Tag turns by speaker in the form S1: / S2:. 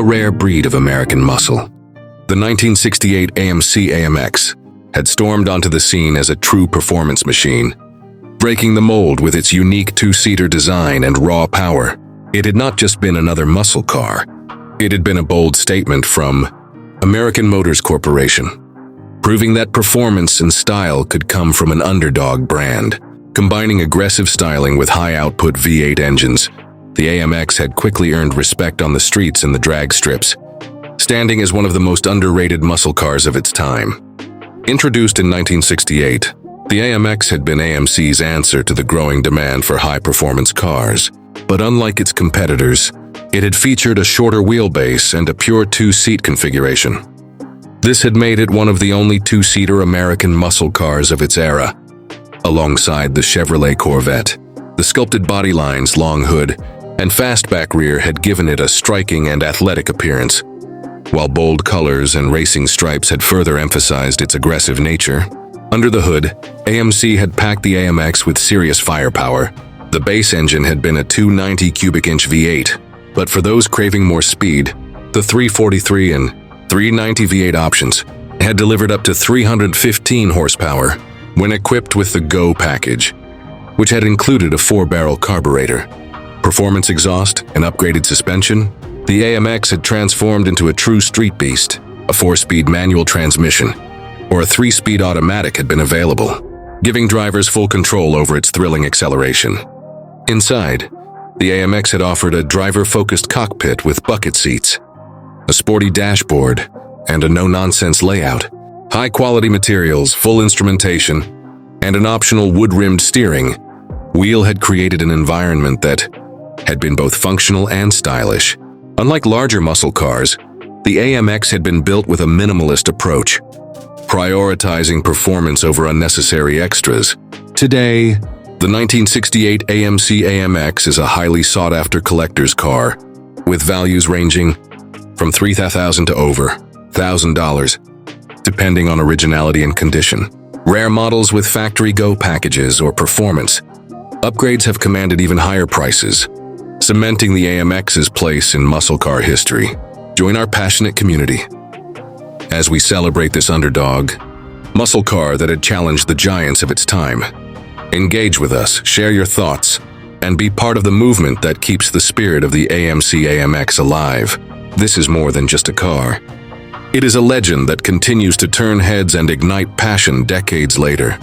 S1: a rare breed of American muscle. The 1968 AMC AMX had stormed onto the scene as a true performance machine, breaking the mold with its unique two-seater design and raw power. It had not just been another muscle car. It had been a bold statement from American Motors Corporation, proving that performance and style could come from an underdog brand. Combining aggressive styling with high-output V8 engines, the AMX had quickly earned respect on the streets and the drag strips, standing as one of the most underrated muscle cars of its time. Introduced in 1968, the AMX had been AMC's answer to the growing demand for high-performance cars. But unlike its competitors, it had featured a shorter wheelbase and a pure two-seat configuration. This had made it one of the only two-seater American muscle cars of its era. Alongside the Chevrolet Corvette, the sculpted body lines, long hood, and fastback rear had given it a striking and athletic appearance, while bold colors and racing stripes had further emphasized its aggressive nature. Under the hood, AMC had packed the AMX with serious firepower. The base engine had been a 290 cubic inch V8, but for those craving more speed, the 343 and 390 V8 options had delivered up to 315 horsepower when equipped with the Go package, which had included a 4-barrel carburetor, performance exhaust, and upgraded suspension. The AMX had transformed into a true street beast. A 4-speed manual transmission or a 3-speed automatic had been available, giving drivers full control over its thrilling acceleration. Inside, the AMX had offered a driver-focused cockpit with bucket seats, a sporty dashboard, and a no-nonsense layout. High-quality materials, full instrumentation, and an optional wood-rimmed steering wheel had created an environment that had been both functional and stylish. Unlike larger muscle cars, the AMX had been built with a minimalist approach, prioritizing performance over unnecessary extras. Today, the 1968 AMC AMX is a highly sought-after collector's car, with values ranging from $3,000 to over $1,000, depending on originality and condition. Rare models with factory Go packages or performance upgrades have commanded even higher prices, cementing the AMX's place in muscle car history. Join our passionate community as we celebrate this underdog muscle car that had challenged the giants of its time. Engage with us, share your thoughts, and be part of the movement that keeps the spirit of the AMC AMX alive. This is more than just a car. It is a legend that continues to turn heads and ignite passion decades later.